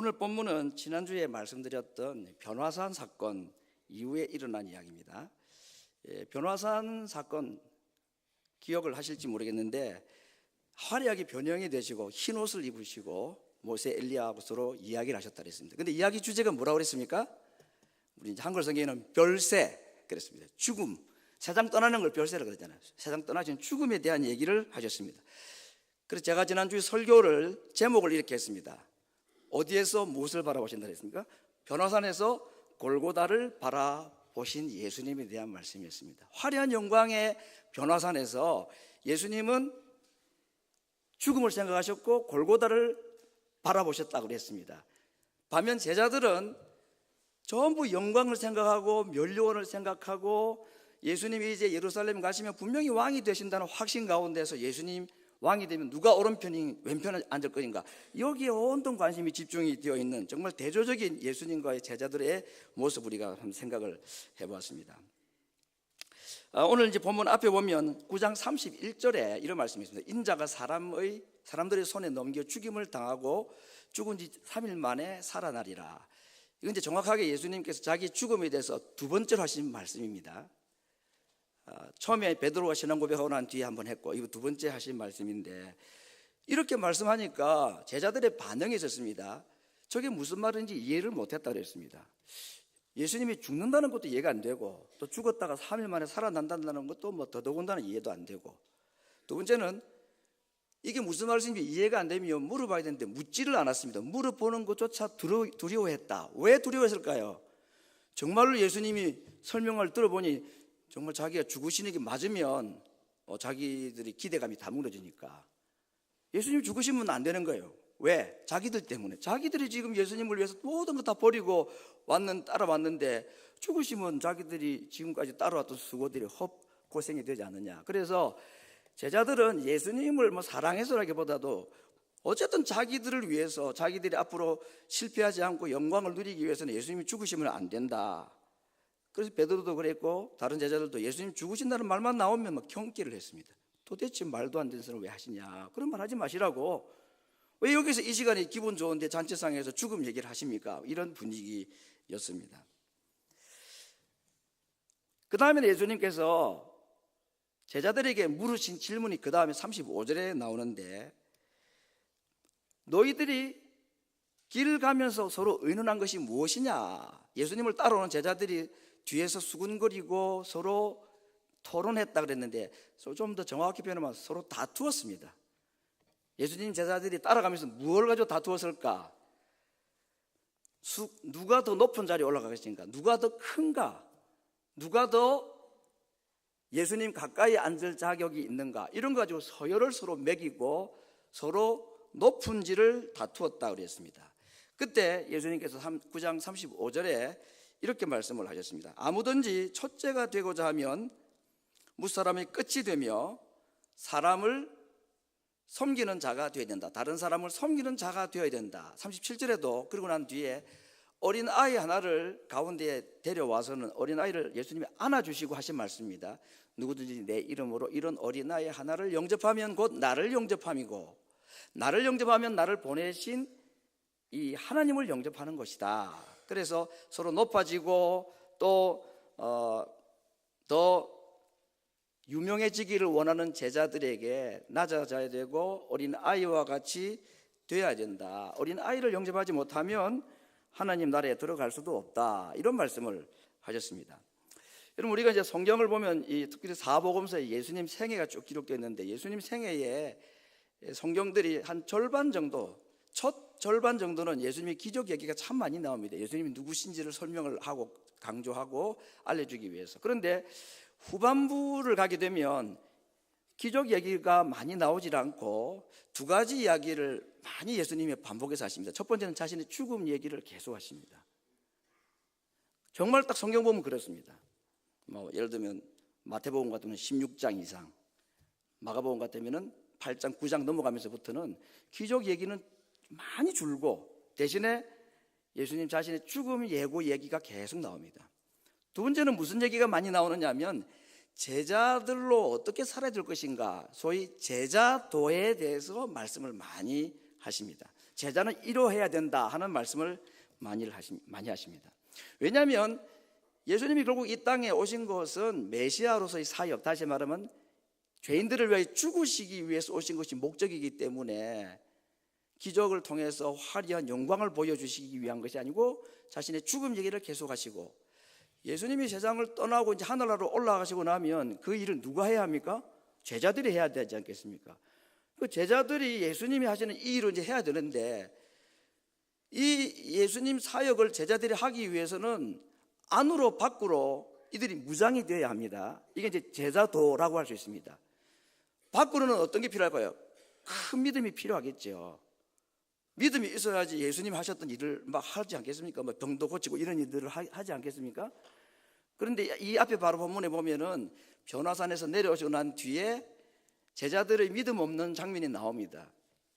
오늘 본문은 지난주에 말씀드렸던 변화산 사건 이후에 일어난 이야기입니다. 변화산 사건 기억을 하실지 모르겠는데 화려하게 변형이 되시고 흰 옷을 입으시고 모세 엘리야하고 서로 이야기를 하셨다 그랬습니다. 근데 이야기 주제가 뭐라고 그랬습니까? 우리 한글 성경에는 별세 그랬습니다. 죽음, 세상 떠나는 걸 별세라고 그러잖아요. 세상 떠나신 죽음에 대한 얘기를 하셨습니다. 그래서 제가 지난주에 설교를 제목을 이렇게 했습니다. 어디에서 무엇을 바라보신다 그랬습니까? 변화산에서 골고다를 바라보신 예수님에 대한 말씀이었습니다. 화려한 영광의 변화산에서 예수님은 죽음을 생각하셨고 골고다를 바라보셨다고 그랬습니다. 반면 제자들은 전부 영광을 생각하고 멸류관을 생각하고 예수님이 이제 예루살렘 가시면 분명히 왕이 되신다는 확신 가운데서 예수님 왕이 되면 누가 오른편이 왼편에 앉을 것인가, 여기에 온통 관심이 집중이 되어 있는 정말 대조적인 예수님과의 제자들의 모습 우리가 한번 생각을 해보았습니다. 오늘 이제 본문 앞에 보면 9장 31절에 이런 말씀이 있습니다. 인자가 사람들의 손에 넘겨 죽임을 당하고 죽은 지 3일 만에 살아나리라. 이건 이제 정확하게 예수님께서 자기 죽음에 대해서 두 번째로 하신 말씀입니다. 처음에 베드로가 신앙 고백하고 난 뒤에 한번 했고, 이거 두 번째 하신 말씀인데, 이렇게 말씀하니까 제자들의 반응이 있었습니다. 저게 무슨 말인지 이해를 못했다고 그랬습니다. 예수님이 죽는다는 것도 이해가 안 되고, 또 죽었다가 3일 만에 살아난다는 것도 뭐 더더군다나 이해도 안 되고, 두 번째는 이게 무슨 말씀인지 이해가 안 되면 물어봐야 되는데 묻지를 않았습니다. 물어보는 것조차 두려워했다. 왜 두려워했을까요? 정말로 예수님이 설명을 들어보니 정말 자기가 죽으시는 게 맞으면 자기들이 기대감이 다 무너지니까 예수님 죽으시면 안 되는 거예요. 왜? 자기들 때문에. 자기들이 지금 예수님을 위해서 모든 거 다 버리고 따라왔는데 죽으시면 자기들이 지금까지 따라왔던 수고들이 헛고생이 되지 않느냐. 그래서 제자들은 예수님을 사랑해서라기보다도 어쨌든 자기들을 위해서, 자기들이 앞으로 실패하지 않고 영광을 누리기 위해서는 예수님이 죽으시면 안 된다. 그래서 베드로도 그랬고 다른 제자들도 예수님 죽으신다는 말만 나오면 막 경기를 했습니다. 도대체 말도 안 되는 소리를 왜 하시냐, 그런 말 하지 마시라고. 왜 여기서 이 시간에 기분 좋은데 잔치상에서 죽음 얘기를 하십니까? 이런 분위기였습니다. 그 다음에 예수님께서 제자들에게 물으신 질문이 그 다음에 35절에 나오는데, 너희들이 길을 가면서 서로 의논한 것이 무엇이냐. 예수님을 따라오는 제자들이 뒤에서 수군거리고 서로 토론했다 그랬는데, 좀 더 정확히 표현하면 서로 다투었습니다. 예수님 제자들이 따라가면서 무엇을 가지고 다투었을까? 누가 더 높은 자리에 올라가겠습니까? 누가 더 큰가? 누가 더 예수님 가까이 앉을 자격이 있는가? 이런 거 가지고 서열을 서로 매기고 서로 높은지를 다투었다 그랬습니다. 그때 예수님께서 9장 35절에 이렇게 말씀을 하셨습니다. 아무든지 첫째가 되고자 하면 무사람의 끝이 되며 사람을 섬기는 자가 되어야 된다. 다른 사람을 섬기는 자가 되어야 된다. 37절에도 그러고 난 뒤에 어린 아이 하나를 가운데에 데려와서는 어린 아이를 예수님이 안아주시고 하신 말씀입니다. 누구든지 내 이름으로 이런 어린 아이 하나를 영접하면 곧 나를 영접함이고, 나를 영접하면 나를 보내신 이 하나님을 영접하는 것이다. 그래서 서로 높아지고 또 더 유명해지기를 원하는 제자들에게 낮아져야 되고 어린 아이와 같이 되어야 된다. 어린 아이를 영접하지 못하면 하나님 나라에 들어갈 수도 없다. 이런 말씀을 하셨습니다. 여러분, 우리가 이제 성경을 보면 특별히 사복음서에 예수님 생애가 쭉 기록되어 있는데, 예수님 생애에 성경들이 한 절반 정도, 첫 절반 정도는 예수님의 기적 얘기가 참 많이 나옵니다. 예수님이 누구신지를 설명을 하고 강조하고 알려주기 위해서. 그런데 후반부를 가게 되면 기적 얘기가 많이 나오질 않고 두 가지 이야기를 많이 예수님이 반복해서 하십니다. 첫 번째는 자신의 죽음 얘기를 계속 하십니다. 정말 딱 성경 보면 그렇습니다. 예를 들면 마태복음 같으면 16장 이상, 마가복음 같으면 8장 9장 넘어가면서부터는 기적 얘기는 많이 줄고 대신에 예수님 자신의 죽음 예고 얘기가 계속 나옵니다. 두 번째는 무슨 얘기가 많이 나오느냐 하면 제자들로 어떻게 살아야 될 것인가, 소위 제자도에 대해서 말씀을 많이 하십니다. 제자는 이러해야 된다 하는 말씀을 많이 하십니다. 왜냐하면 예수님이 결국 이 땅에 오신 것은 메시아로서의 사역, 다시 말하면 죄인들을 위해 죽으시기 위해서 오신 것이 목적이기 때문에 기적을 통해서 화려한 영광을 보여주시기 위한 것이 아니고 자신의 죽음 얘기를 계속하시고, 예수님이 세상을 떠나고 이제 하늘나라로 올라가시고 나면 그 일을 누가 해야 합니까? 제자들이 해야 되지 않겠습니까? 그 제자들이 예수님이 하시는 이 일을 이제 해야 되는데, 이 예수님 사역을 제자들이 하기 위해서는 안으로 밖으로 이들이 무장이 되어야 합니다. 이게 이제 제자도라고 할 수 있습니다. 밖으로는 어떤 게 필요할까요? 큰 믿음이 필요하겠죠. 믿음이 있어야지 예수님 하셨던 일을 막 하지 않겠습니까? 뭐 병도 고치고 이런 일들을 하지 않겠습니까? 그런데 이 앞에 바로 본문에 보면은 변화산에서 내려오시고 난 뒤에 제자들의 믿음 없는 장면이 나옵니다.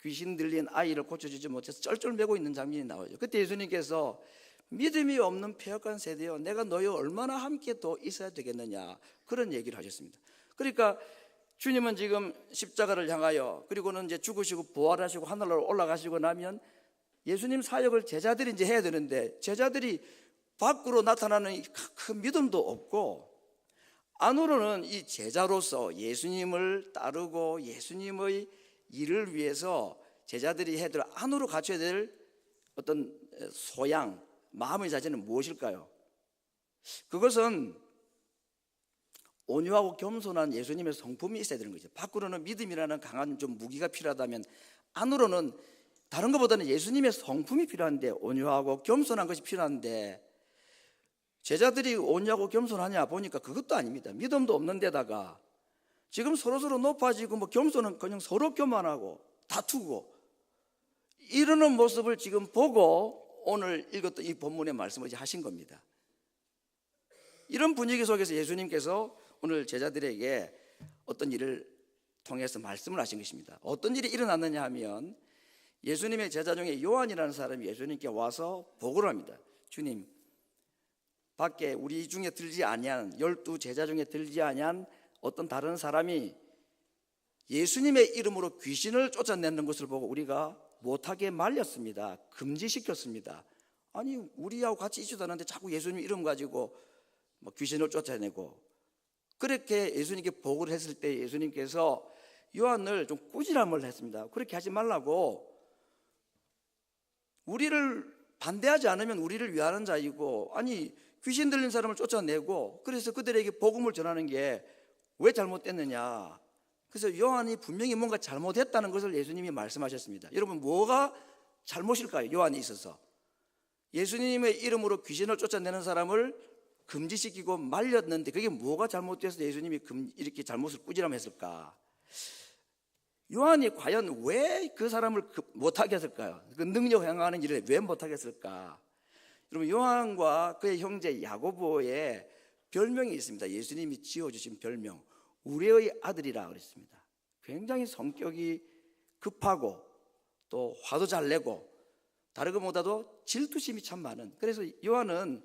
귀신 들린 아이를 고쳐주지 못해서 쩔쩔매고 있는 장면이 나오죠. 그때 예수님께서 믿음이 없는 패역한 세대여, 내가 너희와 얼마나 함께 더 있어야 되겠느냐, 그런 얘기를 하셨습니다. 그러니까 주님은 지금 십자가를 향하여, 그리고는 이제 죽으시고 부활하시고 하늘로 올라가시고 나면 예수님 사역을 제자들이 이제 해야 되는데, 제자들이 밖으로 나타나는 큰 믿음도 없고 안으로는 이 제자로서 예수님을 따르고 예수님의 일을 위해서 제자들이 해야 될, 안으로 갖춰야 될 어떤 소양, 마음의 자세는 무엇일까요? 그것은 온유하고 겸손한 예수님의 성품이 있어야 되는 거죠. 밖으로는 믿음이라는 강한 좀 무기가 필요하다면 안으로는 다른 것보다는 예수님의 성품이 필요한데, 온유하고 겸손한 것이 필요한데, 제자들이 온유하고 겸손하냐 보니까 그것도 아닙니다. 믿음도 없는 데다가 지금 서로서로 높아지고 뭐 겸손은 그냥 서로 교만하고 다투고 이러는 모습을 지금 보고 오늘 읽었던 이 본문의 말씀을 하신 겁니다. 이런 분위기 속에서 예수님께서 오늘 제자들에게 어떤 일을 통해서 말씀을 하신 것입니다. 어떤 일이 일어났느냐 하면, 예수님의 제자 중에 요한이라는 사람이 예수님께 와서 보고를 합니다. 주님, 밖에 우리 중에 들지 아니한 12 제자 중에 들지 아니한 어떤 다른 사람이 예수님의 이름으로 귀신을 쫓아내는 것을 보고 우리가 못하게 말렸습니다. 금지시켰습니다. 아니, 우리하고 같이 있지도 않았는데 자꾸 예수님 이름 가지고 뭐 귀신을 쫓아내고, 그렇게 예수님께 보고를 했을 때 예수님께서 요한을 좀 꾸지람을 했습니다. 그렇게 하지 말라고, 우리를 반대하지 않으면 우리를 위하는 자이고, 아니 귀신 들린 사람을 쫓아내고 그래서 그들에게 복음을 전하는 게 왜 잘못됐느냐. 그래서 요한이 분명히 뭔가 잘못했다는 것을 예수님이 말씀하셨습니다. 여러분, 뭐가 잘못일까요? 요한이 있어서 예수님의 이름으로 귀신을 쫓아내는 사람을 금지시키고 말렸는데 그게 뭐가 잘못돼서 예수님이 이렇게 잘못을 꾸지람했을까? 요한이 과연 왜 그 사람을 못하게 했을까요? 그 능력 행하는 일을 왜 못하게 했을까? 여러분, 요한과 그의 형제 야고보의 별명이 있습니다. 예수님이 지어주신 별명, 우리의 아들이라 그랬습니다. 굉장히 성격이 급하고 또 화도 잘 내고 다른 것보다도 질투심이 참 많은, 그래서 요한은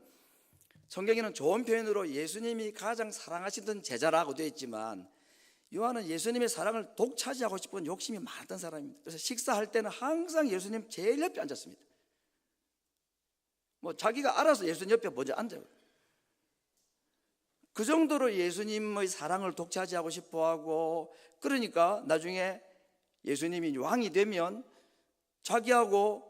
성경에는 좋은 표현으로 예수님이 가장 사랑하시던 제자라고 되어 있지만, 요한은 예수님의 사랑을 독차지하고 싶은 욕심이 많았던 사람입니다. 그래서 식사할 때는 항상 예수님 제일 옆에 앉았습니다. 뭐 자기가 알아서 예수님 옆에 먼저 앉아요. 그 정도로 예수님의 사랑을 독차지하고 싶어하고, 그러니까 나중에 예수님이 왕이 되면 자기하고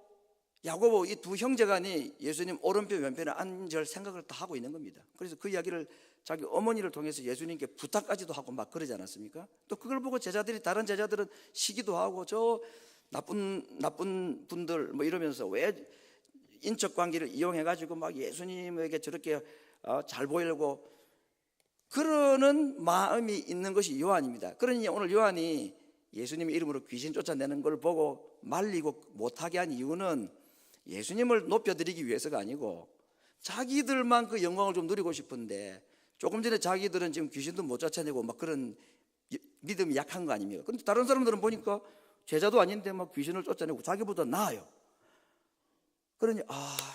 야고보 이 두 형제간이 예수님 오른편 왼편에 앉을 생각을 다 하고 있는 겁니다. 그래서 그 이야기를 자기 어머니를 통해서 예수님께 부탁까지도 하고 막 그러지 않았습니까? 또 그걸 보고 제자들이, 다른 제자들은 시기도 하고, 저 나쁜 분들 뭐 이러면서 왜 인적 관계를 이용해 가지고 막 예수님에게 저렇게 잘 보이려고 그러는 마음이 있는 것이 요한입니다. 그러니 오늘 요한이 예수님의 이름으로 귀신 쫓아내는 걸 보고 말리고 못하게 한 이유는 예수님을 높여드리기 위해서가 아니고 자기들만 그 영광을 좀 누리고 싶은데, 조금 전에 자기들은 지금 귀신도 못 쫓아내고 막 그런 믿음이 약한 거 아닙니까? 그런데 다른 사람들은 보니까 제자도 아닌데 막 귀신을 쫓아내고 자기보다 나아요. 그러니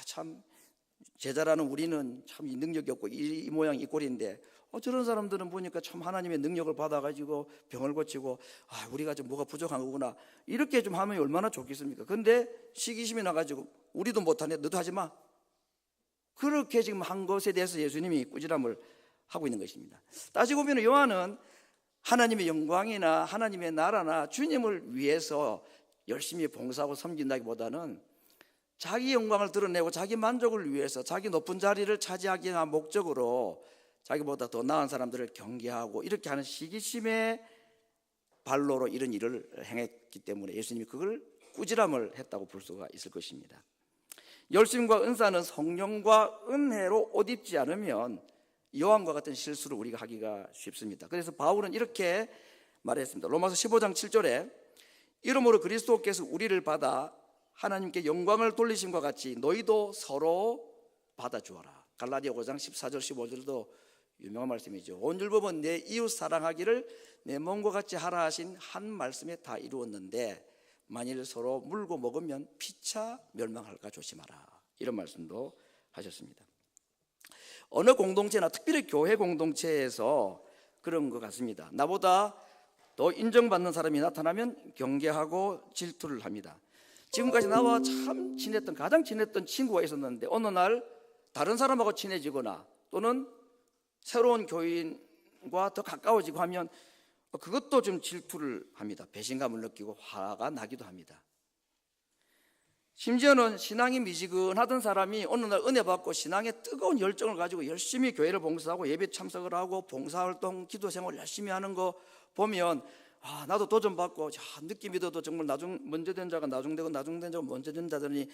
참 제자라는 우리는 참 이 능력이 없고 이 모양 이 꼴인데 저런 사람들은 보니까 참 하나님의 능력을 받아가지고 병을 고치고 우리가 좀 뭐가 부족한 거구나 이렇게 좀 하면 얼마나 좋겠습니까? 근데 시기심이 나가지고 우리도 못하네 너도 하지 마, 그렇게 지금 한 것에 대해서 예수님이 꾸지람을 하고 있는 것입니다. 따지고 보면 요한은 하나님의 영광이나 하나님의 나라나 주님을 위해서 열심히 봉사하고 섬긴다기보다는 자기 영광을 드러내고 자기 만족을 위해서 자기 높은 자리를 차지하기 위한 목적으로 자기보다 더 나은 사람들을 경계하고 이렇게 하는 시기심의 발로로 이런 일을 행했기 때문에 예수님이 그걸 꾸지람을 했다고 볼 수가 있을 것입니다. 열심과 은사는 성령과 은혜로 옷 입지 않으면 요한과 같은 실수를 우리가 하기가 쉽습니다. 그래서 바울은 이렇게 말했습니다. 로마서 15장 7절에 이러므로 그리스도께서 우리를 받아 하나님께 영광을 돌리심과 같이 너희도 서로 받아주어라. 갈라디아 5장 14절 15절도 유명한 말씀이죠. 온 율법은 내 이웃 사랑하기를 내 몸과 같이 하라 하신 한 말씀에 다 이루었는데 만일 서로 물고 먹으면 피차 멸망할까 조심하라. 이런 말씀도 하셨습니다. 어느 공동체나 특별히 교회 공동체에서 그런 것 같습니다. 나보다 더 인정받는 사람이 나타나면 경계하고 질투를 합니다. 지금까지 나와 참 친했던 가장 친했던 친구가 있었는데 어느 날 다른 사람하고 친해지거나 또는 새로운 교인과 더 가까워지고 하면 그것도 좀 질투를 합니다. 배신감을 느끼고 화가 나기도 합니다. 심지어는 신앙이 미지근하던 사람이 어느 날 은혜 받고 신앙에 뜨거운 열정을 가지고 열심히 교회를 봉사하고 예배 참석을 하고 봉사활동, 기도생활 열심히 하는 거 보면 나도 도전받고 늦게 믿어도 정말 먼저 된 자가 나중되고 나중된 자가 먼저 된 자더니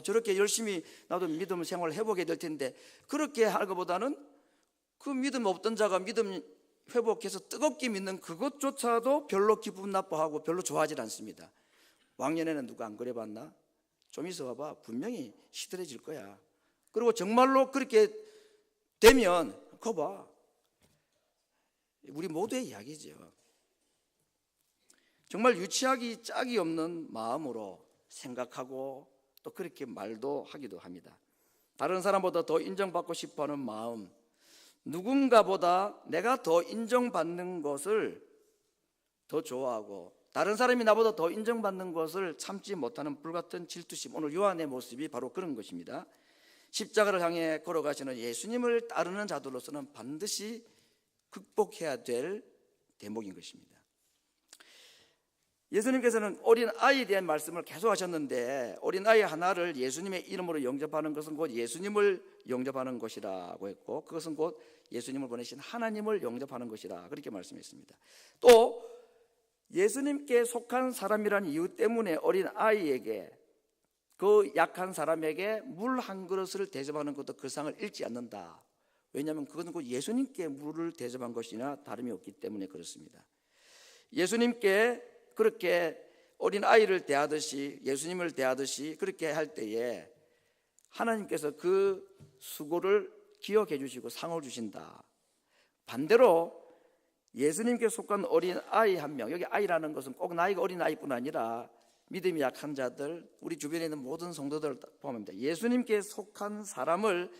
저렇게 열심히 나도 믿음 생활을 해보게 될 텐데 그렇게 할 것보다는 그 믿음 없던 자가 믿음 회복해서 뜨겁게 믿는 그것조차도 별로 기분 나빠하고 별로 좋아하지 않습니다. 왕년에는 누가 안 그래 봤나? 좀 있어 봐봐. 분명히 시들해질 거야. 그리고 정말로 그렇게 되면 그거 봐. 우리 모두의 이야기죠. 정말 유치하기 짝이 없는 마음으로 생각하고 또 그렇게 말도 하기도 합니다. 다른 사람보다 더 인정받고 싶어하는 마음, 누군가보다 내가 더 인정받는 것을 더 좋아하고 다른 사람이 나보다 더 인정받는 것을 참지 못하는 불같은 질투심, 오늘 요한의 모습이 바로 그런 것입니다. 십자가를 향해 걸어가시는 예수님을 따르는 자들로서는 반드시 극복해야 될 대목인 것입니다. 예수님께서는 어린 아이에 대한 말씀을 계속 하셨는데 어린 아이 하나를 예수님의 이름으로 영접하는 것은 곧 예수님을 영접하는 것이라고 했고 그것은 곧 예수님을 보내신 하나님을 영접하는 것이라 그렇게 말씀했습니다. 또 예수님께 속한 사람이라는 이유 때문에 어린 아이에게 그 약한 사람에게 물 한 그릇을 대접하는 것도 그 상을 잃지 않는다. 왜냐하면 그것은 곧 예수님께 물을 대접한 것이나 다름이 없기 때문에 그렇습니다. 예수님께 그렇게 어린 아이를 대하듯이 예수님을 대하듯이 그렇게 할 때에 하나님께서 그 수고를 기억해 주시고 상을 주신다. 반대로 예수님께 속한 어린 아이 한 명, 여기 아이라는 것은 꼭 나이가 어린 아이뿐 아니라 믿음이 약한 자들, 우리 주변에 있는 모든 성도들을 포함합니다. 예수님께 속한 사람을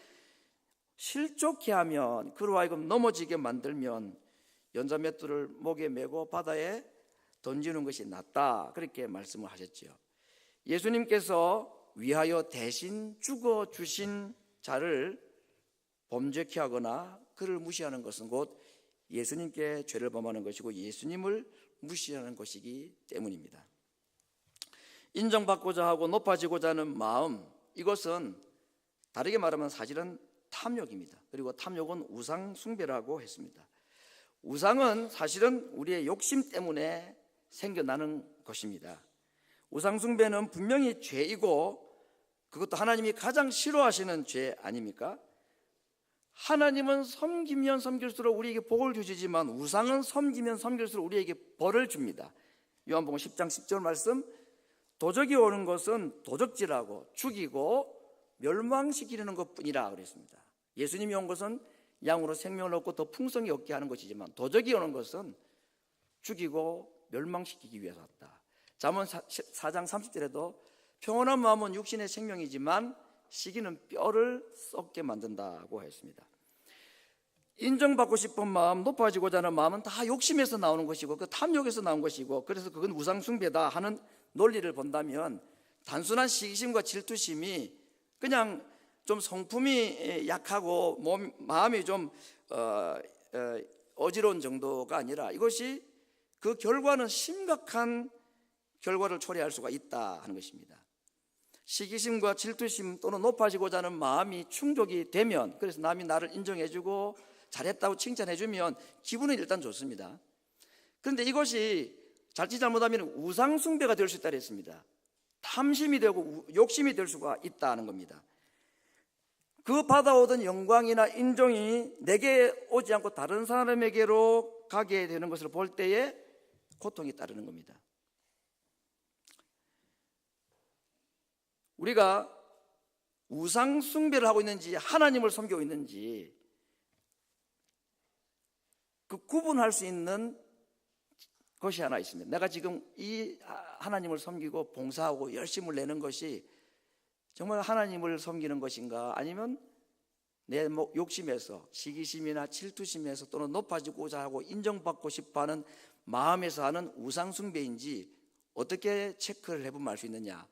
실족해 하면 그로 하여금 넘어지게 만들면 연자맷돌을 목에 메고 바다에 던지는 것이 낫다 그렇게 말씀을 하셨죠. 예수님께서 위하여 대신 죽어주신 자를 범죄케 하거나 그를 무시하는 것은 곧 예수님께 죄를 범하는 것이고 예수님을 무시하는 것이기 때문입니다. 인정받고자 하고 높아지고자 하는 마음, 이것은 다르게 말하면 사실은 탐욕입니다. 그리고 탐욕은 우상 숭배라고 했습니다. 우상은 사실은 우리의 욕심 때문에 생겨나는 것입니다. 우상 숭배는 분명히 죄이고 그것도 하나님이 가장 싫어하시는 죄 아닙니까? 하나님은 섬기면 섬길수록 우리에게 복을 주시지만 우상은 섬기면 섬길수록 우리에게 벌을 줍니다. 요한복음 10장 10절 말씀, 도적이 오는 것은 도적질하고 죽이고 멸망시키려는 것뿐이라 그랬습니다. 예수님이 온 것은 양으로 생명을 얻고 더 풍성히 얻게 하는 것이지만 도적이 오는 것은 죽이고 멸망시키기 위해서 왔다. 잠언 4장 30절에도 평온한 마음은 육신의 생명이지만 시기는 뼈를 썩게 만든다고 했습니다. 인정받고 싶은 마음, 높아지고자 하는 마음은 다 욕심에서 나오는 것이고 그 탐욕에서 나온 것이고, 그래서 그건 우상숭배다 하는 논리를 본다면 단순한 시기심과 질투심이 그냥 좀 성품이 약하고 마음이 좀 어지러운 정도가 아니라 이것이 그 결과는 심각한 결과를 초래할 수가 있다 하는 것입니다. 시기심과 질투심 또는 높아지고자 하는 마음이 충족이 되면, 그래서 남이 나를 인정해주고 잘했다고 칭찬해주면 기분은 일단 좋습니다. 그런데 이것이 자칫 잘못하면 우상숭배가 될 수 있다 그랬습니다. 탐심이 되고 욕심이 될 수가 있다는 겁니다. 그 받아오던 영광이나 인정이 내게 오지 않고 다른 사람에게로 가게 되는 것을 볼 때에 고통이 따르는 겁니다. 우리가 우상 숭배를 하고 있는지 하나님을 섬기고 있는지 그 구분할 수 있는 것이 하나 있습니다. 내가 지금 이 하나님을 섬기고 봉사하고 열심을 내는 것이 정말 하나님을 섬기는 것인가, 아니면 내 욕심에서, 시기심이나 질투심에서 또는 높아지고자 하고 인정받고 싶어하는 마음에서 하는 우상 숭배인지 어떻게 체크를 해보면 알 수 있느냐.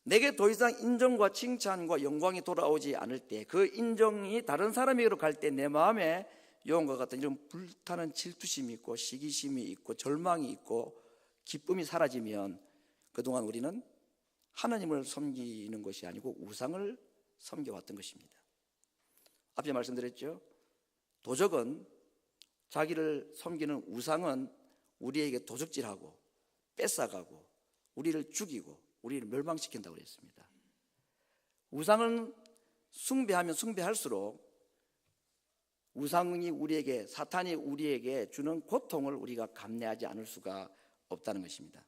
내게 더 이상 인정과 칭찬과 영광이 돌아오지 않을 때, 그 인정이 다른 사람에게로 갈 때 내 마음에 요한과 같은 이런 불타는 질투심이 있고 시기심이 있고 절망이 있고 기쁨이 사라지면 그동안 우리는 하나님을 섬기는 것이 아니고 우상을 섬겨왔던 것입니다. 앞에 말씀드렸죠. 도적은, 자기를 섬기는 우상은 우리에게 도적질하고 뺏어가고 우리를 죽이고 우리를 멸망시킨다고 그랬습니다. 우상은 숭배하면 숭배할수록 우상이 우리에게, 사탄이 우리에게 주는 고통을 우리가 감내하지 않을 수가 없다는 것입니다.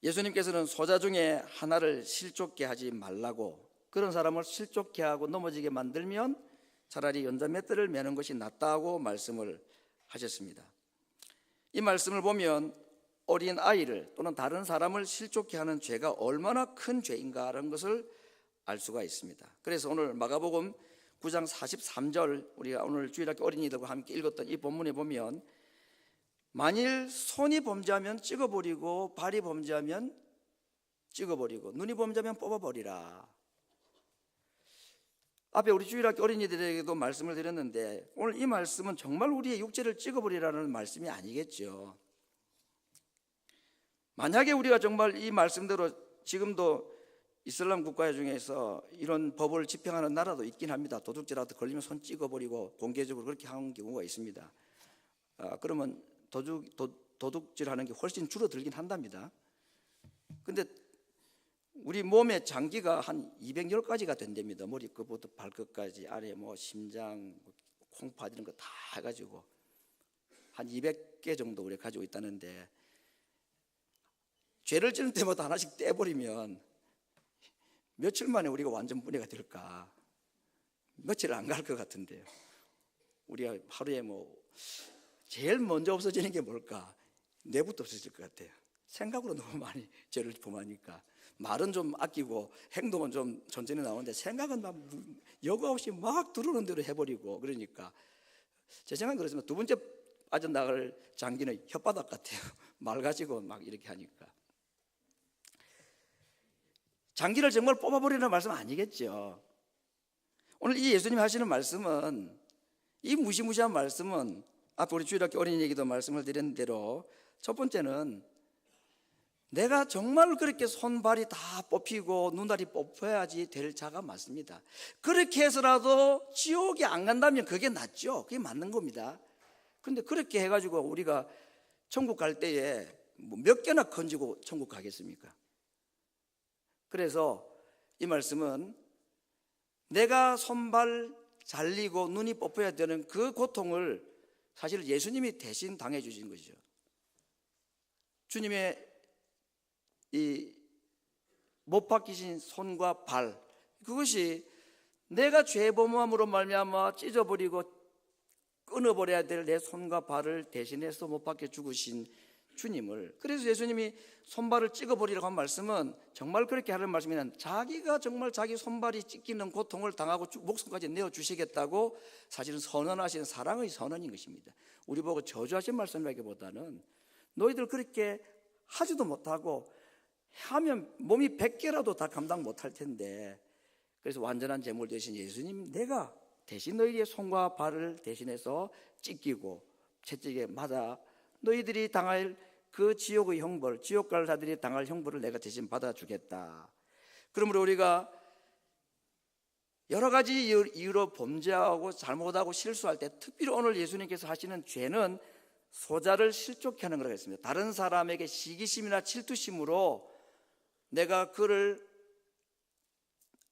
예수님께서는 소자 중에 하나를 실족게 하지 말라고, 그런 사람을 실족게 하고 넘어지게 만들면 차라리 연자맷돌을 매는 것이 낫다고 말씀을 하셨습니다. 이 말씀을 보면 어린 아이를 또는 다른 사람을 실족게 하는 죄가 얼마나 큰 죄인가라는 것을 알 수가 있습니다. 그래서 오늘 마가복음 9장 43절, 우리가 오늘 주일학교 어린이들과 함께 읽었던 이 본문에 보면, 만일 손이 범죄하면 찍어버리고 발이 범죄하면 찍어버리고 눈이 범죄하면 뽑아버리라. 앞에 우리 주일학교 어린이들에게도 말씀을 드렸는데, 오늘 이 말씀은 정말 우리의 육체를 찍어버리라는 말씀이 아니겠죠. 만약에 우리가 정말 이 말씀대로, 지금도 이슬람 국가 중에서 이런 법을 집행하는 나라도 있긴 합니다. 도둑질하다 걸리면 손 찍어버리고 공개적으로 그렇게 하는 경우가 있습니다. 그러면 도둑질하는 게 훨씬 줄어들긴 한답니다. 근데 우리 몸의 장기가 한 210가지가 된답니다. 머리끝부터 발끝까지, 아래 뭐 심장, 콩팥 이런 거 다 해가지고 한 200개 정도 우리가 가지고 있다는데, 죄를 지을 때마다 하나씩 떼버리면 며칠 만에 우리가 완전 분해가 될까? 며칠 안 갈 것 같은데요. 우리가 하루에 뭐 제일 먼저 없어지는 게 뭘까? 뇌부터 없어질 것 같아요. 생각으로 너무 많이 죄를 범하니까. 말은 좀 아끼고 행동은 좀 천천히 나오는데 생각은 막 여과 없이 막 들어오는 대로 해버리고, 그러니까 제 생각은 그렇지만 두 번째 빠져나갈 장기는 혓바닥 같아요. 말 가지고 막 이렇게 하니까. 장기를 정말 뽑아버리는 말씀 아니겠죠. 오늘 이 예수님이 하시는 말씀은, 이 무시무시한 말씀은 앞에 우리 주일학교 어린이 얘기도 말씀을 드린 대로, 첫 번째는 내가 정말 그렇게 손발이 다 뽑히고 눈다리 뽑혀야지 될 자가 맞습니다. 그렇게 해서라도 지옥에 안 간다면 그게 낫죠. 그게 맞는 겁니다. 그런데 그렇게 해가지고 우리가 천국 갈 때에 몇 개나 건지고 천국 가겠습니까? 그래서 이 말씀은 내가 손발 잘리고 눈이 뽑혀야 되는 그 고통을 사실 예수님이 대신 당해 주신 것이죠. 주님의 이 못 박히신 손과 발, 그것이 내가 죄범함으로 말미암아 찢어버리고 끊어버려야 될 내 손과 발을 대신해서 못 박혀 죽으신 주님을. 그래서 예수님이 손발을 찍어버리라고 한 말씀은 정말 그렇게 하는 말씀이면 자기가 정말 자기 손발이 찢기는 고통을 당하고 목숨까지 내어주시겠다고 사실은 선언하신 사랑의 선언인 것입니다. 우리 보고 저주하신 말씀이라기보다는 너희들 그렇게 하지도 못하고 하면 몸이 100개라도 다 감당 못할 텐데, 그래서 완전한 제물 대신 예수님, 내가 대신 너희의 손과 발을 대신해서 찢기고 채찍에 맞아 너희들이 당할 그 지옥의 형벌, 지옥 갈 자들이 당할 형벌을 내가 대신 받아주겠다. 그러므로 우리가 여러 가지 이유로 범죄하고 잘못하고 실수할 때, 특별히 오늘 예수님께서 하시는 죄는 소자를 실족케 하는 거라고 했습니다. 다른 사람에게 시기심이나 질투심으로 내가 그를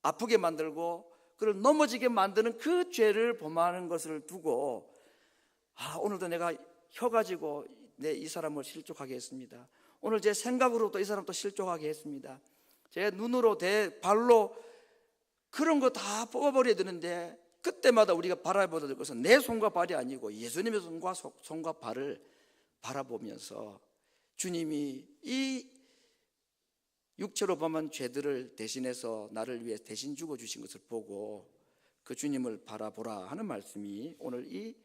아프게 만들고 그를 넘어지게 만드는 그 죄를 범하는 것을 두고, 오늘도 내가 혀 가지고 이 사람을 실족하게 했습니다. 오늘 제 생각으로 또 이 사람 또 실족하게 했습니다. 제 눈으로, 제 발로 그런 거 다 뽑아버려야 되는데, 그때마다 우리가 바라봐야 될 것은 내 손과 발이 아니고 예수님의 손과 발을 바라보면서 주님이 이 육체로 범한 죄들을 대신해서 나를 위해 대신 죽어주신 것을 보고 그 주님을 바라보라 하는 말씀이 오늘 이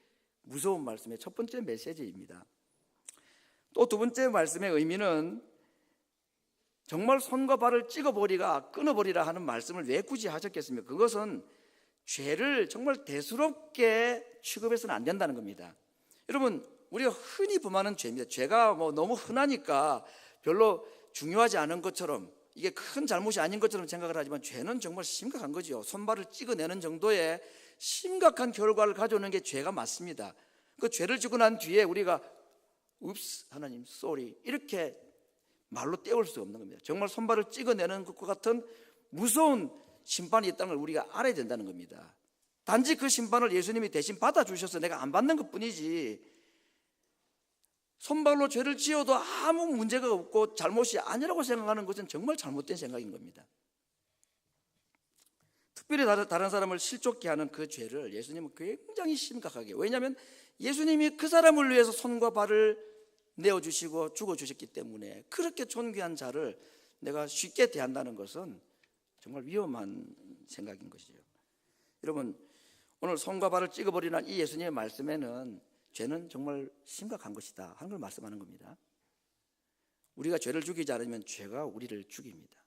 무서운 말씀의 첫 번째 메시지입니다. 또 두 번째 말씀의 의미는 정말 손과 발을 찍어버리라, 끊어버리라 하는 말씀을 왜 굳이 하셨겠습니까? 그것은 죄를 정말 대수롭게 취급해서는 안 된다는 겁니다. 여러분, 우리가 흔히 범하는 죄입니다. 죄가 너무 흔하니까 별로 중요하지 않은 것처럼, 이게 큰 잘못이 아닌 것처럼 생각을 하지만 죄는 정말 심각한 거죠. 손발을 찍어내는 정도의 심각한 결과를 가져오는 게 죄가 맞습니다. 그 죄를 지고 난 뒤에 우리가 읍스 하나님 쏘리 이렇게 말로 때울 수 없는 겁니다. 정말 손발을 찍어내는 것과 같은 무서운 심판이 있다는 걸 우리가 알아야 된다는 겁니다. 단지 그 심판을 예수님이 대신 받아주셔서 내가 안 받는 것뿐이지, 손발로 죄를 지어도 아무 문제가 없고 잘못이 아니라고 생각하는 것은 정말 잘못된 생각인 겁니다. 특별히 다른 사람을 실족케 하는 그 죄를 예수님은 굉장히 심각하게, 왜냐하면 예수님이 그 사람을 위해서 손과 발을 내어주시고 죽어주셨기 때문에 그렇게 존귀한 자를 내가 쉽게 대한다는 것은 정말 위험한 생각인 것이죠. 여러분, 오늘 손과 발을 찍어버리는 이 예수님의 말씀에는 죄는 정말 심각한 것이다 하는 걸 말씀하는 겁니다. 우리가 죄를 죽이지 않으면 죄가 우리를 죽입니다.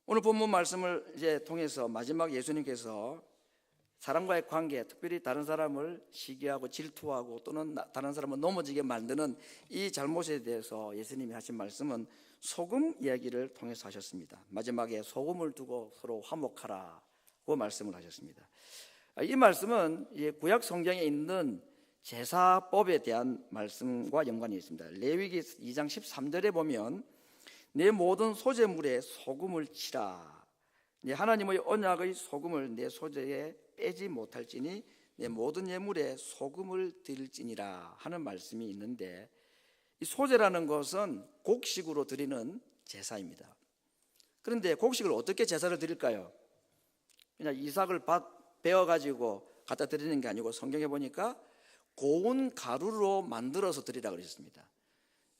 오늘 본문 말씀을 이제 통해서 마지막 예수님께서 사람과의 관계, 특별히 다른 사람을 시기하고 질투하고 또는 다른 사람을 넘어지게 만드는 이 잘못에 대해서 예수님이 하신 말씀은 소금 이야기를 통해서 하셨습니다. 마지막에 소금을 두고 서로 화목하라고 말씀을 하셨습니다. 이 말씀은 구약 성경에 있는 제사법에 대한 말씀과 연관이 있습니다. 레위기 2장 13절에 보면 내 모든 소재물에 소금을 치라. 내 하나님의 언약의 소금을 내 소재에 빼지 못할지니 내 모든 예물에 소금을 드릴지니라 하는 말씀이 있는데, 이 소재라는 것은 곡식으로 드리는 제사입니다. 그런데 곡식을 어떻게 제사를 드릴까요? 그냥 이삭을 베어가지고 갖다 드리는 게 아니고 성경에 보니까 고운 가루로 만들어서 드리라 그랬습니다.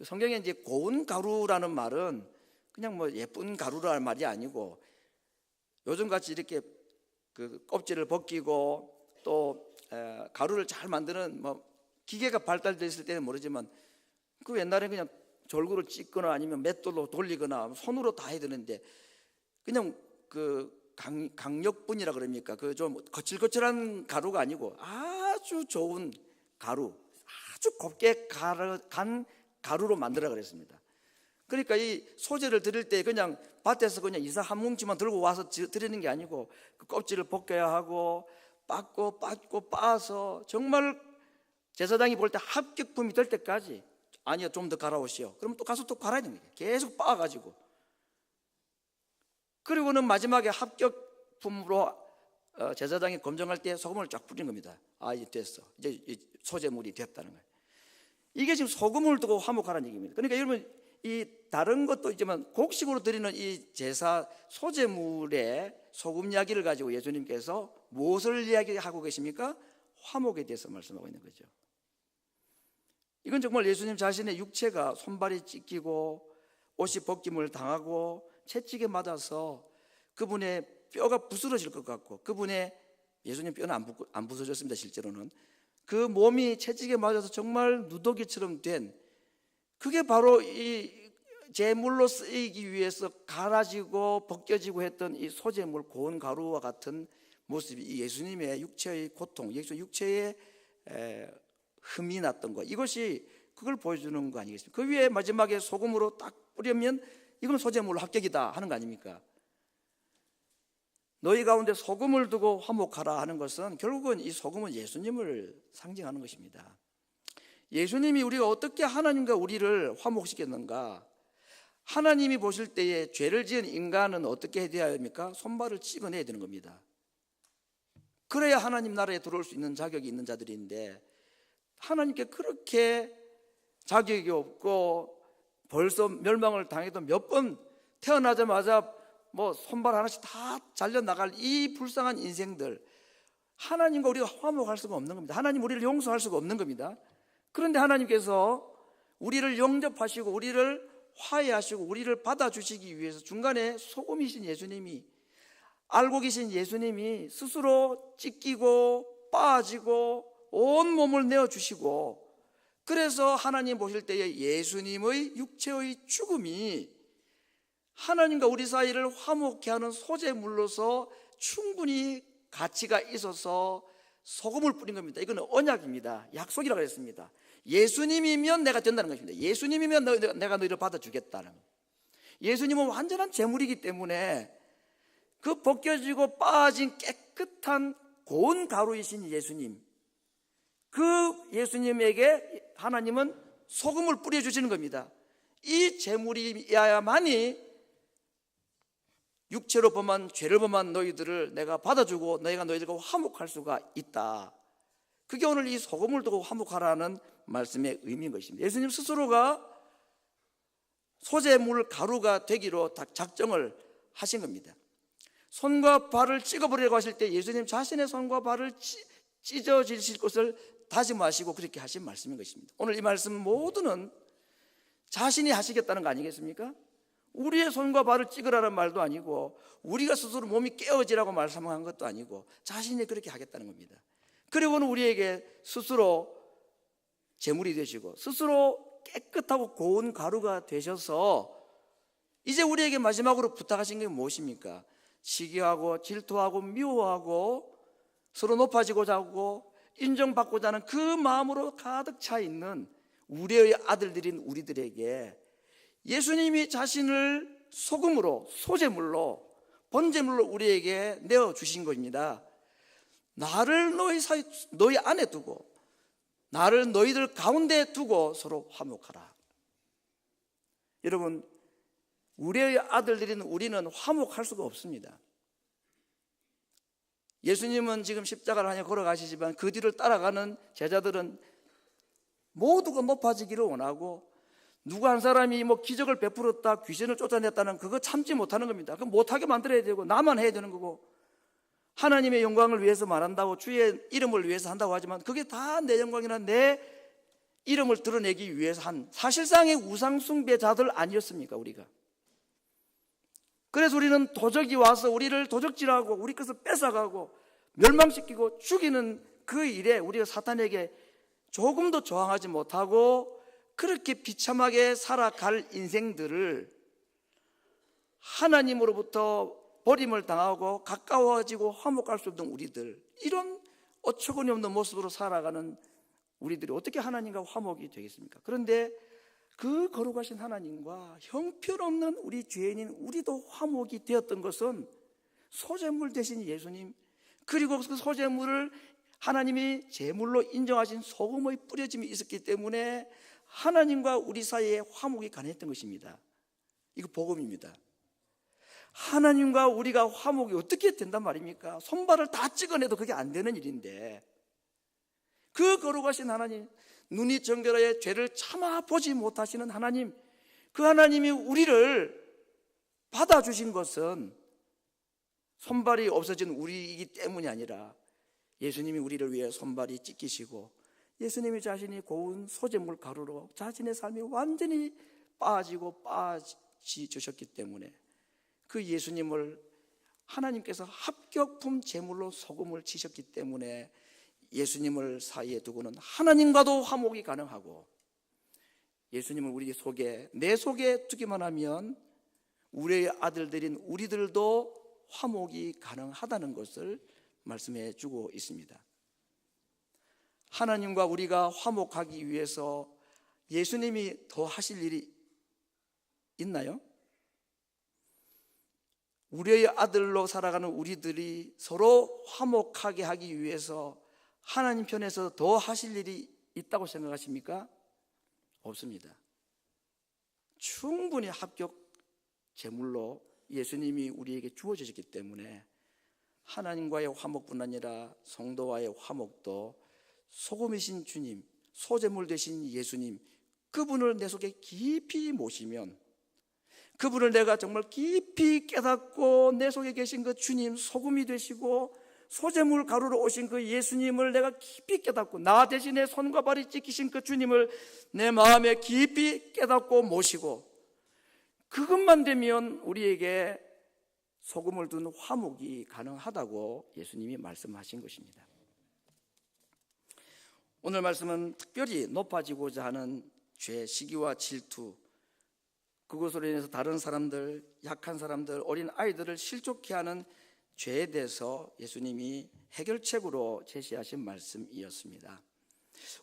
성경에 이제 고운 가루라는 말은 그냥 예쁜 가루라는 말이 아니고, 요즘같이 이렇게 그 껍질을 벗기고 또 가루를 잘 만드는 기계가 발달되어 있을 때는 모르지만, 그 옛날에 그냥 절구를 찢거나 아니면 맷돌로 돌리거나 손으로 다 해야 되는데, 그냥 그 강력분이라 그럽니까? 그 좀 거칠거칠한 가루가 아니고 아주 좋은 가루, 아주 곱게 간 가루로 만들라 그랬습니다. 그러니까 이 소재를 드릴 때 그냥 밭에서 그냥 이삭 한 뭉치만 들고 와서 드리는 게 아니고 그 껍질을 벗겨야 하고 빻고 빻아서 정말 제사장이 볼 때 합격품이 될 때까지, 아니요 좀 더 갈아오시오, 그러면 또 가서 또 갈아야 됩니다. 계속 빻아가지고, 그리고는 마지막에 합격품으로 제사장이 검증할 때 소금을 쫙 뿌리는 겁니다. 이제 됐어, 이제 소재물이 됐다는 거예요. 이게 지금 소금을 두고 화목하라는 얘기입니다. 그러니까 여러분, 이 다른 것도 있지만 곡식으로 드리는 이 제사 소재물의 소금 이야기를 가지고 예수님께서 무엇을 이야기하고 계십니까? 화목에 대해서 말씀하고 있는 거죠. 이건 정말 예수님 자신의 육체가 손발이 찢기고 옷이 벗김을 당하고 채찍에 맞아서 그분의 뼈가 부스러질 것 같고, 그분의 예수님 뼈는 안 부서졌습니다. 실제로는 그 몸이 채찍에 맞아서 정말 누더기처럼 된, 그게 바로 이 제물로 쓰이기 위해서 갈아지고 벗겨지고 했던 이 소제물 고운 가루와 같은 모습이 이 예수님의 육체의 고통, 예수 육체의 흠이 났던 것, 이것이 그걸 보여주는 거 아니겠습니까? 그 위에 마지막에 소금으로 딱 뿌리면 이건 소제물로 합격이다 하는 거 아닙니까? 너희 가운데 소금을 두고 화목하라 하는 것은 결국은 이 소금은 예수님을 상징하는 것입니다. 예수님이 우리가 어떻게 하나님과 우리를 화목시켰는가? 하나님이 보실 때에 죄를 지은 인간은 어떻게 해야 됩니까? 손발을 찍어내야 되는 겁니다. 그래야 하나님 나라에 들어올 수 있는 자격이 있는 자들인데, 하나님께 그렇게 자격이 없고 벌써 멸망을 당해도 몇 번 태어나자마자 뭐 손발 하나씩 다 잘려나갈 이 불쌍한 인생들, 하나님과 우리가 화목할 수가 없는 겁니다. 하나님 우리를 용서할 수가 없는 겁니다. 그런데 하나님께서 우리를 영접하시고 우리를 화해하시고 우리를 받아주시기 위해서 중간에 소금이신 예수님이, 알고 계신 예수님이 스스로 찢기고 빠지고 온 몸을 내어주시고, 그래서 하나님 보실 때에 예수님의 육체의 죽음이 하나님과 우리 사이를 화목케 하는 소재물로서 충분히 가치가 있어서 소금을 뿌린 겁니다. 이거는 언약입니다. 약속이라고 했습니다. 예수님이면 내가 된다는 것입니다. 예수님이면 내가 너희를 받아주겠다는, 예수님은 완전한 제물이기 때문에 그 벗겨지고 빠진 깨끗한 고운 가루이신 예수님, 그 예수님에게 하나님은 소금을 뿌려주시는 겁니다. 이 제물이야만이 육체로 범한 죄를 범한 너희들을 내가 받아주고 너희가 너희들과 화목할 수가 있다. 그게 오늘 이 소금을 두고 화목하라는 말씀의 의미인 것입니다. 예수님 스스로가 소재물 가루가 되기로 작정을 하신 겁니다. 손과 발을 찍어버리라고 하실 때 예수님 자신의 손과 발을 찢어지실 것을 다짐하시고 그렇게 하신 말씀인 것입니다. 오늘 이 말씀 모두는 자신이 하시겠다는 거 아니겠습니까? 우리의 손과 발을 찍으라는 말도 아니고 우리가 스스로 몸이 깨어지라고 말씀한 것도 아니고 자신이 그렇게 하겠다는 겁니다. 그리고는 우리에게 스스로 제물이 되시고 스스로 깨끗하고 고운 가루가 되셔서 이제 우리에게 마지막으로 부탁하신 게 무엇입니까? 시기하고 질투하고 미워하고 서로 높아지고자 하고 인정받고자 하는 그 마음으로 가득 차 있는 우리의 아들들인 우리들에게 예수님이 자신을 소금으로, 소재물로, 번제물로 우리에게 내어주신 것입니다. 나를 너희 안에 두고 나를 너희들 가운데 두고 서로 화목하라. 여러분, 우리의 아들들인 우리는 화목할 수가 없습니다. 예수님은 지금 십자가를 하며 걸어가시지만 그 뒤를 따라가는 제자들은 모두가 높아지기를 원하고, 누구 한 사람이 뭐 기적을 베풀었다, 귀신을 쫓아냈다는 그거 참지 못하는 겁니다. 그거 못하게 만들어야 되고 나만 해야 되는 거고, 하나님의 영광을 위해서 말한다고 주의 이름을 위해서 한다고 하지만 그게 다 내 영광이나 내 이름을 드러내기 위해서 한 사실상의 우상숭배자들 아니었습니까 우리가? 그래서 우리는 도적이 와서 우리를 도적질하고 우리 것을 뺏어가고 멸망시키고 죽이는 그 일에 우리가 사탄에게 조금도 저항하지 못하고 그렇게 비참하게 살아갈 인생들을 하나님으로부터 버림을 당하고 가까워지고 화목할 수 없는 우리들, 이런 어처구니 없는 모습으로 살아가는 우리들이 어떻게 하나님과 화목이 되겠습니까? 그런데 그 거룩하신 하나님과 형편없는 우리 죄인인 우리도 화목이 되었던 것은 소재물 되신 예수님, 그리고 그 소재물을 하나님이 제물로 인정하신 소금의 뿌려짐이 있었기 때문에 하나님과 우리 사이에 화목이 가능했던 것입니다. 이거 복음입니다. 하나님과 우리가 화목이 어떻게 된단 말입니까? 손발을 다 찍어내도 그게 안 되는 일인데, 그 거룩하신 하나님, 눈이 정결하여 죄를 참아 보지 못하시는 하나님, 그 하나님이 우리를 받아주신 것은 손발이 없어진 우리이기 때문이 아니라 예수님이 우리를 위해 손발이 찢기시고 예수님이 자신이 고운 소재물 가루로 자신의 삶이 완전히 빠지셨기 때문에 그 예수님을 하나님께서 합격품 제물로 소금을 치셨기 때문에 예수님을 사이에 두고는 하나님과도 화목이 가능하고, 예수님을 우리 속에, 내 속에 두기만 하면 우리의 아들들인 우리들도 화목이 가능하다는 것을 말씀해 주고 있습니다. 하나님과 우리가 화목하기 위해서 예수님이 더 하실 일이 있나요? 우리의 아들로 살아가는 우리들이 서로 화목하게 하기 위해서 하나님 편에서 더 하실 일이 있다고 생각하십니까? 없습니다. 충분히 합격 제물로 예수님이 우리에게 주어지셨기 때문에 하나님과의 화목뿐 아니라 성도와의 화목도 소금이신 주님, 소재물 되신 예수님, 그분을 내 속에 깊이 모시면, 그분을 내가 정말 깊이 깨닫고 내 속에 계신 그 주님, 소금이 되시고 소재물 가루로 오신 그 예수님을 내가 깊이 깨닫고, 나 대신에 손과 발이 찢기신 그 주님을 내 마음에 깊이 깨닫고 모시고, 그것만 되면 우리에게 소금을 둔 화목이 가능하다고 예수님이 말씀하신 것입니다. 오늘 말씀은 특별히 높아지고자 하는 죄, 시기와 질투, 그것으로 인해서 다른 사람들, 약한 사람들, 어린 아이들을 실족케 하는 죄에 대해서 예수님이 해결책으로 제시하신 말씀이었습니다.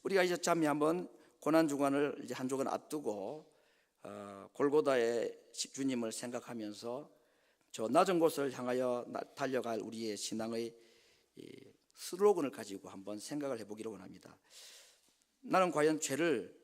우리가 이제 잠시 한번 고난주간을 이제 한 주간 앞두고 골고다의 주님을 생각하면서 저 낮은 곳을 향하여 달려갈 우리의 신앙의 슬로건을 가지고 한번 생각을 해보기를 원합니다. 나는 과연 죄를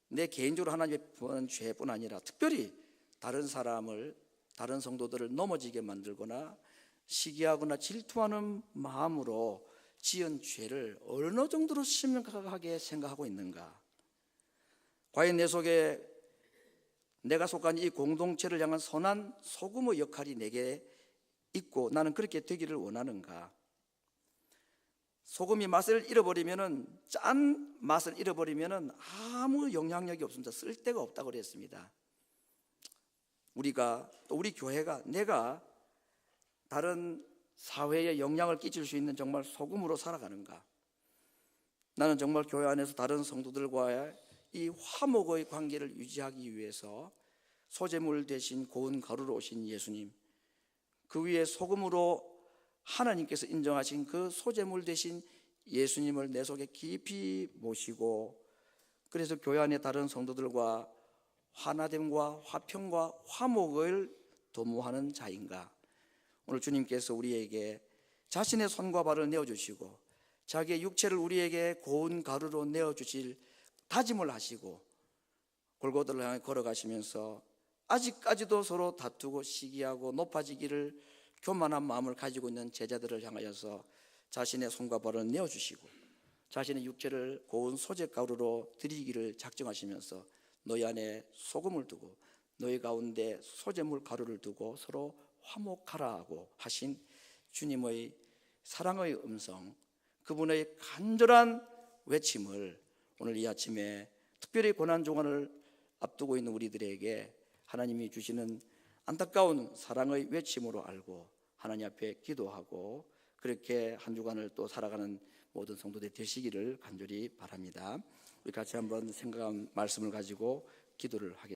내 개인적으로 하나님의 보는 죄뿐 아니라 특별히 다른 사람을, 다른 성도들을 넘어지게 만들거나 시기하거나 질투하는 마음으로 지은 죄를 어느 정도로 심각하게 생각하고 있는가? 과연 내 속에 내가 속한 이 공동체를 향한 선한 소금의 역할이 내게 있고 나는 그렇게 되기를 원하는가? 소금이 맛을 잃어버리면은, 짠 맛을 잃어버리면은 아무 영향력이 없습니다. 쓸데가 없다고 그랬습니다. 우리가, 또 우리 교회가, 내가 다른 사회에 영향을 끼칠 수 있는 정말 소금으로 살아가는가? 나는 정말 교회 안에서 다른 성도들과의 이 화목의 관계를 유지하기 위해서 소재물 대신 고운 가루로 오신 예수님, 그 위에 소금으로 하나님께서 인정하신 그 소재물 대신 예수님을 내 속에 깊이 모시고, 그래서 교회 안에 다른 성도들과 화나됨과 화평과 화목을 도모하는 자인가? 오늘 주님께서 우리에게 자신의 손과 발을 내어주시고 자기의 육체를 우리에게 고운 가루로 내어주실 다짐을 하시고 골고다를 향해 걸어가시면서 아직까지도 서로 다투고 시기하고 높아지기를 교만한 마음을 가지고 있는 제자들을 향하여서 자신의 손과 발을 내어주시고 자신의 육체를 고운 소재가루로 드리기를 작정하시면서 너희 안에 소금을 두고 너희 가운데 소재물 가루를 두고 서로 화목하라고 하신 주님의 사랑의 음성, 그분의 간절한 외침을 오늘 이 아침에 특별히 고난주간을 앞두고 있는 우리들에게 하나님이 주시는 안타까운 사랑의 외침으로 알고 하나님 앞에 기도하고 그렇게 한 주간을 또 살아가는 모든 성도들 되시기를 간절히 바랍니다. 우리 같이 한번 생각한 말씀을 가지고 기도를 하겠습니다.